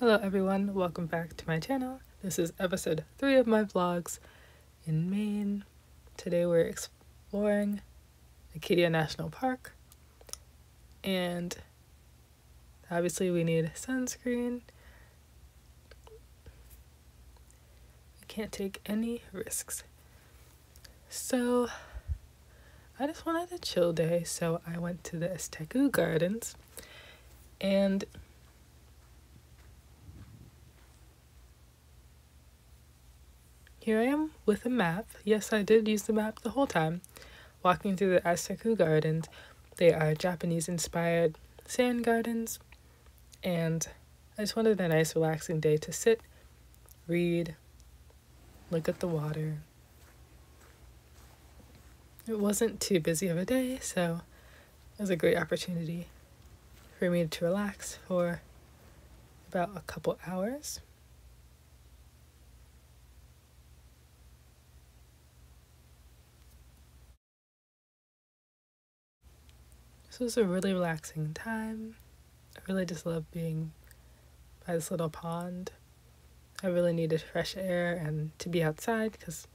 Hello everyone, welcome back to my channel. This is episode 3 of my vlogs in Maine. Today we're exploring Acadia National Park, and obviously we need sunscreen. We can't take any risks. So I just wanted a chill day, so I went to the Acadia Gardens, and here I am with a map. Yes, I did use the map the whole time, walking through the Acadia Gardens. They are Japanese-inspired sand gardens, and I just wanted a nice relaxing day to sit, read, look at the water. It wasn't too busy of a day, so it was a great opportunity for me to relax for about a couple hours. This was a really relaxing time. I really just love being by this little pond. I really needed fresh air and to be outside because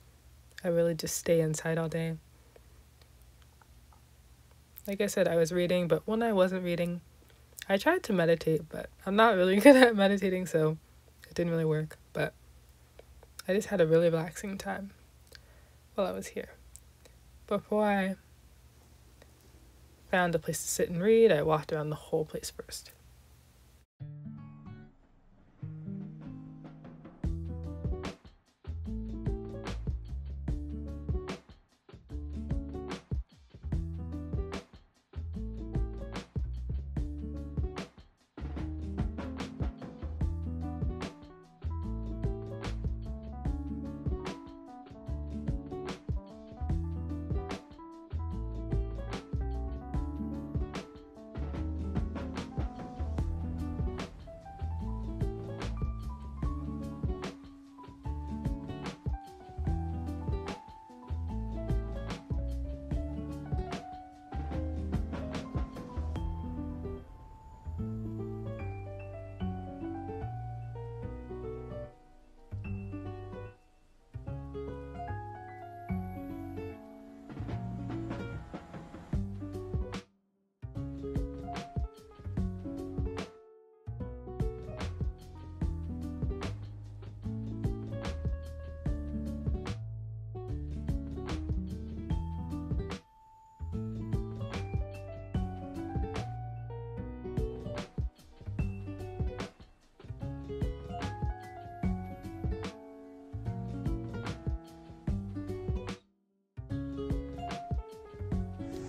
I really just stay inside all day. Like I said, I was reading, but when I wasn't reading, I tried to meditate, but I'm not really good at meditating, so it didn't really work. But I just had a really relaxing time while I was here. Before I found a place to sit and read, I walked around the whole place first.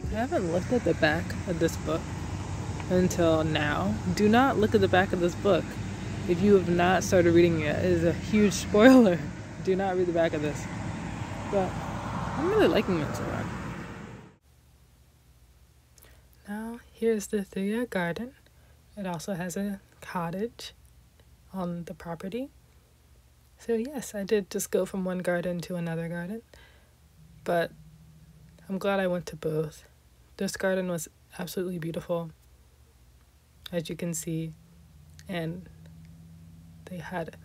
I haven't looked at the back of this book until now. Do not look at the back of this book. If you have not started reading it, it is a huge spoiler. Do not read the back of this. But I'm really liking it so far. Now, here's the Acadia Garden. It also has a cottage on the property. So yes, I did just go from one garden to another garden. But I'm glad I went to both. This garden was absolutely beautiful, as you can see, and they had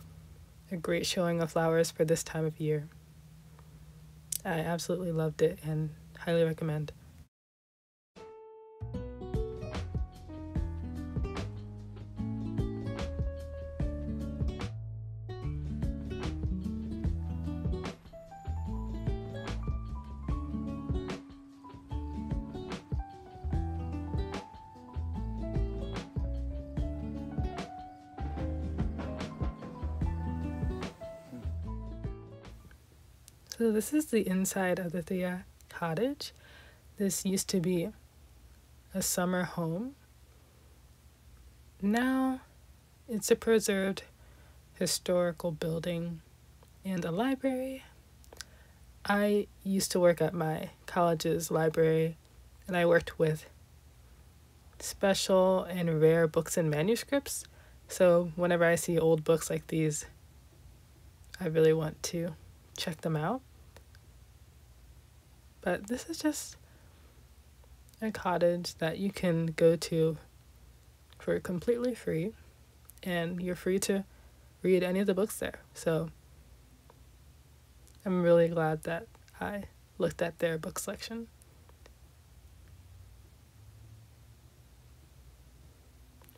a great showing of flowers for this time of year. I absolutely loved it and highly recommend. So this is the inside of the Acadia cottage. This used to be a summer home. Now it's a preserved historical building and a library. I used to work at my college's library, and I worked with special and rare books and manuscripts. So whenever I see old books like these, I really want to check them out. But this is just a cottage that you can go to for completely free. and you're free to read any of the books there. So I'm really glad that I looked at their book selection.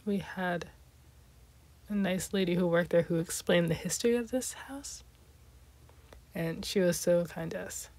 We had a nice lady who worked there who explained the history of this house, and she was so kind to us.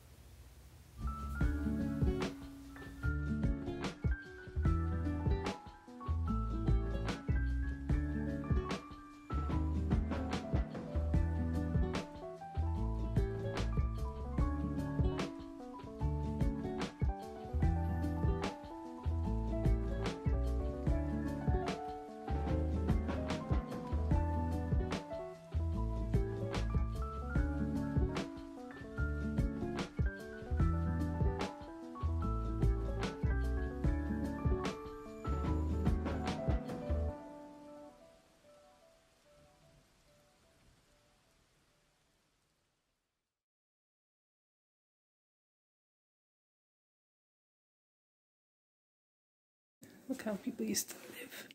Look how people used to live.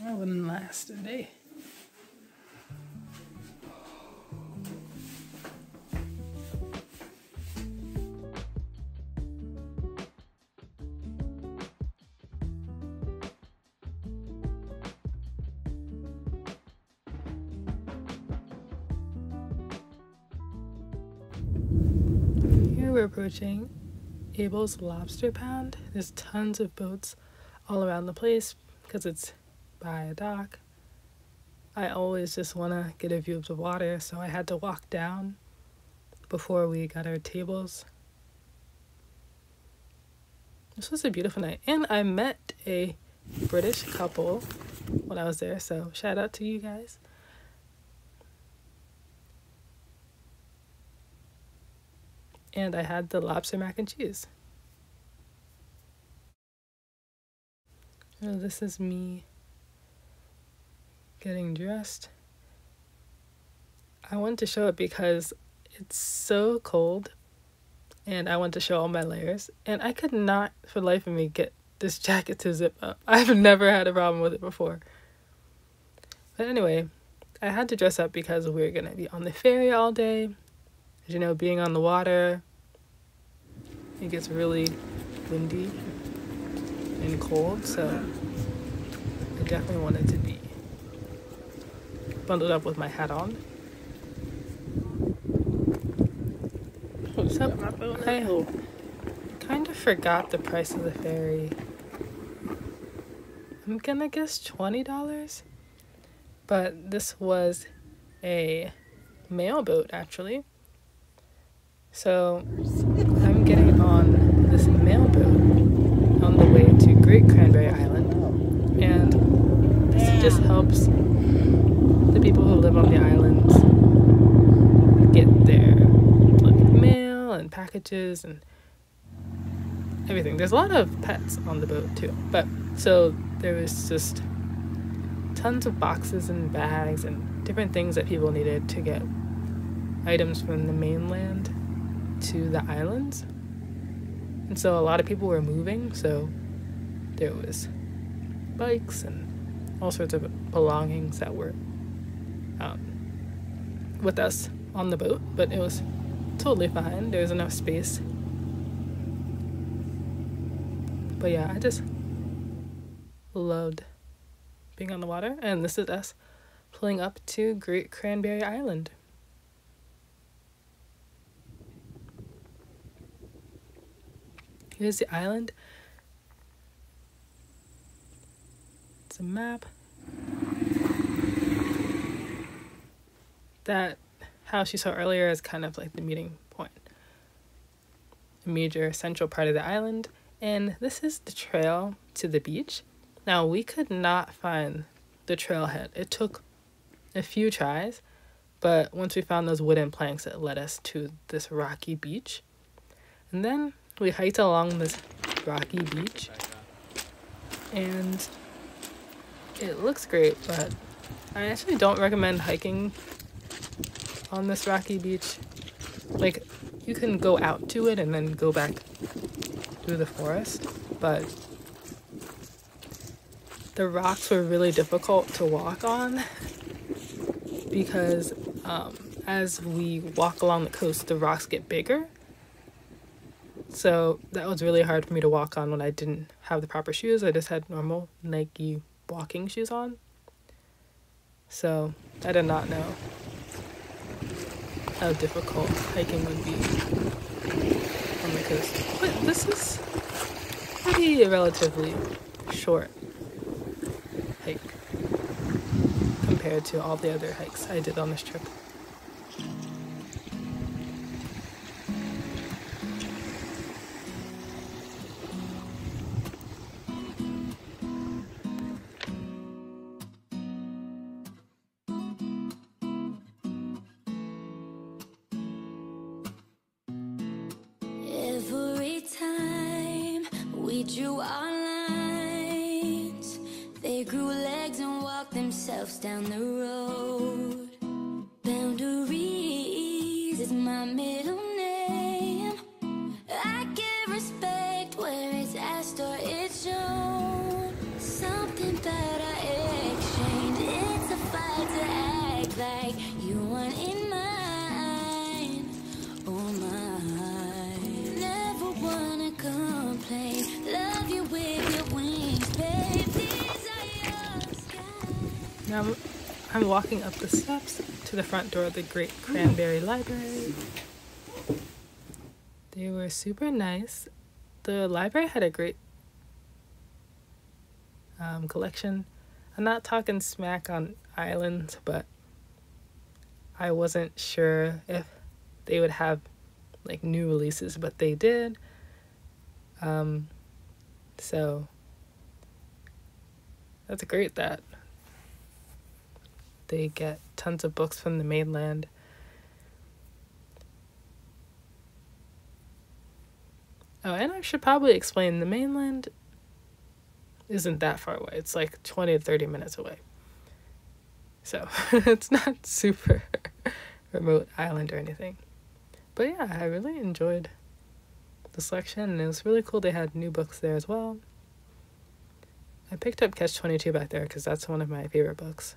I wouldn't last a day. Here we're approaching Abel's Lobster Pound. There's tons of boats all around the place because it's by a dock. I always just want to get a view of the water, so I had to walk down before we got our tables. This was a beautiful night, and I met a British couple when I was there, so shout out to you guys. And I had the lobster mac and cheese. Oh, this is me getting dressed. I wanted to show it because it's so cold and I want to show all my layers, and I could not for the life of me get this jacket to zip up. I've never had a problem with it before. But anyway, I had to dress up because we were gonna be on the ferry all day. As you know, being on the water, it gets really windy and cold, so I definitely wanted to be bundled up with my hat on. So I kind of forgot the price of the ferry. I'm gonna guess $20, but this was a mail boat actually. So I'm getting on this mail boat on the way to Great Cranberry Island, and this just helps the people who live on the islands get their mail and packages and everything. There's a lot of pets on the boat too, but so there was just tons of boxes and bags and different things that people needed to get items from the mainland to the islands. And so a lot of people were moving, so there was bikes and all sorts of belongings that were with us on the boat, but it was totally fine. There was enough space. But yeah, I just loved being on the water, and this is us pulling up to Great Cranberry Island. Here's the island. It's a map. That house you saw earlier is kind of like the meeting point, a major central part of the island. And this is the trail to the beach. Now, we could not find the trailhead. It took a few tries, but once we found those wooden planks, it led us to this rocky beach. And then we hiked along this rocky beach, and it looks great, but I actually don't recommend hiking on this rocky beach. Like, you can go out to it and then go back through the forest, but the rocks were really difficult to walk on because as we walk along the coast, the rocks get bigger. So that was really hard for me to walk on when I didn't have the proper shoes. I just had normal Nike walking shoes on. So I did not know how difficult hiking would be on the coast. But this is pretty relatively short hike compared to all the other hikes I did on this trip. Every time we drew our lines, they grew legs and walked themselves down the road. Boundaries is my middle name. I give respect where it's asked or it's shown. Something that I exchanged. It's a fight to act like you weren't in mine or mine. Never wanna complain. Love you with your wings, babe. These are your skies. Now I'm walking up the steps to the front door of the Great Cranberry Library. They were super nice. The library had a great collection. I'm not talking smack on islands, but I wasn't sure if they would have like new releases, but they did. So that's great that they get tons of books from the mainland. Oh, and I should probably explain the mainland isn't that far away. It's like 20 to 30 minutes away. So it's not super remote island or anything. But yeah, I really enjoyed the selection, and it was really cool. They had new books there as well. I picked up Catch-22 back there because that's one of my favorite books.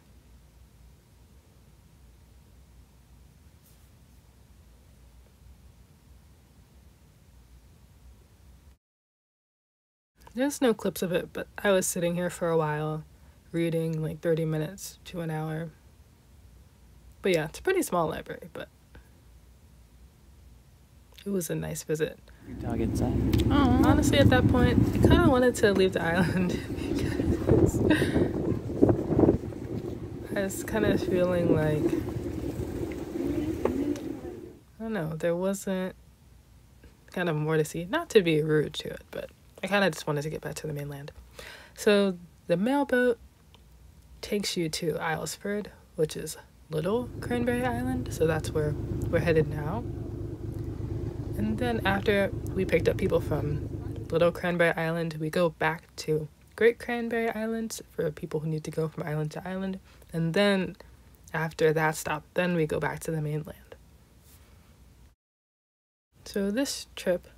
There's no clips of it, but I was sitting here for a while, reading like 30 minutes to an hour. But yeah, it's a pretty small library, but it was a nice visit. Your dog inside? Oh, honestly, at that point, I kind of wanted to leave the island because I was kind of feeling like, I don't know, there wasn't kind of more to see. Not to be rude to it, but I kind of just wanted to get back to the mainland. So the mailboat takes you to Islesford, which is Little Cranberry Island. So that's where we're headed now. And then after we picked up people from Little Cranberry Island, we go back to Great Cranberry Island for people who need to go from island to island. And then after that stop, then we go back to the mainland. So this trip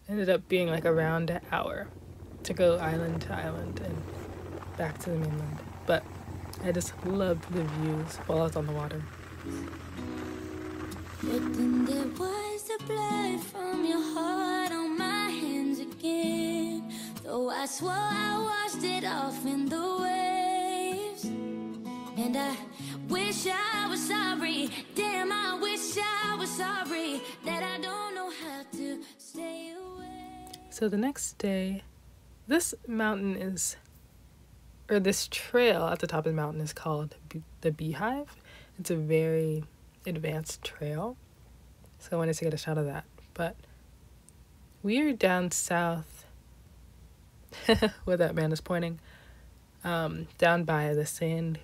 ended up being like around an hour to go island to island and back to the mainland. But I just loved the views while I was on the water. But then there was the blood from your heart on my hands again. Though I swore I washed it off in the waves. And I wish I was sorry. Damn, I wish I was sorry that I don't know how to stay away. So the next day, this mountain is, or this trail at the top of the mountain is called the Beehive. It's a very advanced trail, so I wanted to get a shot of that. But we are down south where that man is pointing, down by the Sand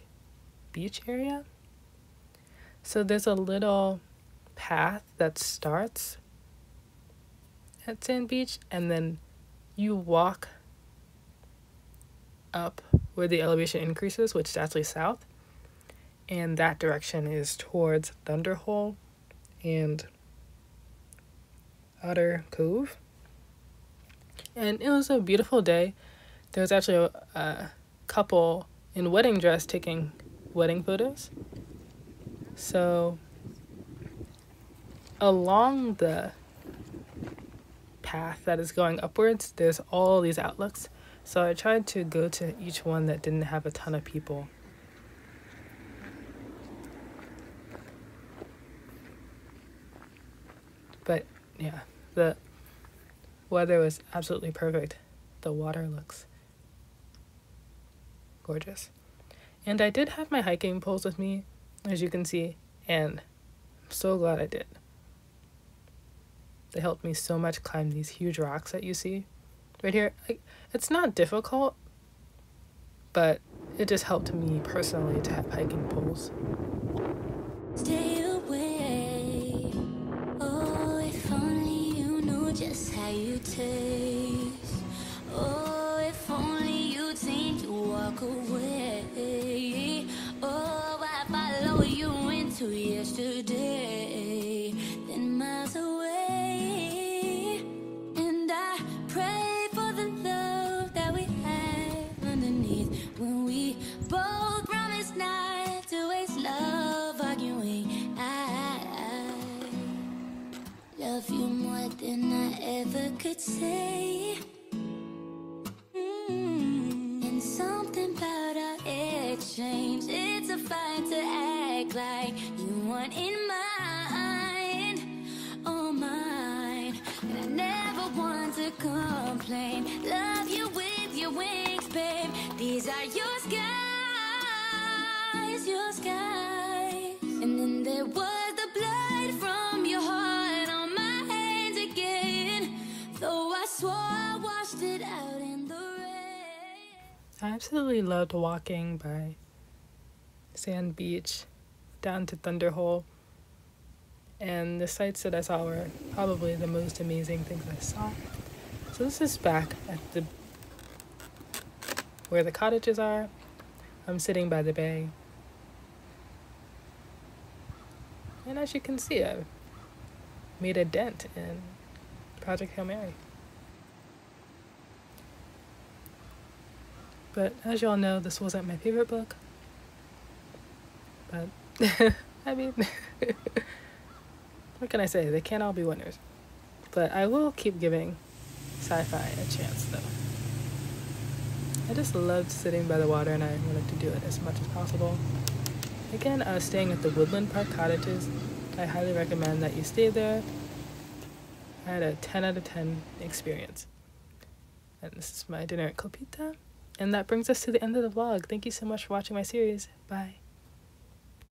Beach area. So there's a little path that starts at Sand Beach, and then you walk up where the elevation increases, which is actually south, and that direction is towards Thunderhole and Otter Cove. And it was a beautiful day. there was actually a couple in wedding dress taking wedding photos. So along the path that is going upwards, there's all these outlooks. So I tried to go to each one that didn't have a ton of people. But yeah, the weather was absolutely perfect. The water looks gorgeous. And I did have my hiking poles with me, as you can see, and I'm so glad I did. They helped me so much climb these huge rocks that you see right here. It's not difficult, but it just helped me personally to have hiking poles. Stay away. Oh, if only you knew just how you taste. Oh, if only you'd seen you walk away. Oh, I follow you into yesterday, then miles away. And I pray for the love that we have underneath when we both promise not to waste love arguing. I love you more than I ever could say. And something about our exchange, it's a fight to act like you weren't in mine, oh mine. And I never want to complain. Love you with your wings, babe. These are your skies, your skies. And then there was the blood from your heart on my hands again, though I swore I washed it out in the rain. I absolutely loved walking by Sand Beach down to Thunder Hole, and the sights that I saw were probably the most amazing things I saw. So this is back at the where the cottages are. I'm sitting by the bay, and as you can see, I've made a dent in Project Hail Mary. But as you all know, this wasn't my favorite book. But, I mean, what can I say? They can't all be winners. But I will keep giving sci-fi a chance, though. I just loved sitting by the water, and I wanted to do it as much as possible. Again, I was staying at the Woodland Park Cottages. I highly recommend that you stay there. I had a 10 out of 10 experience. And this is my dinner at Copita. And that brings us to the end of the vlog. Thank you so much for watching my series. Bye.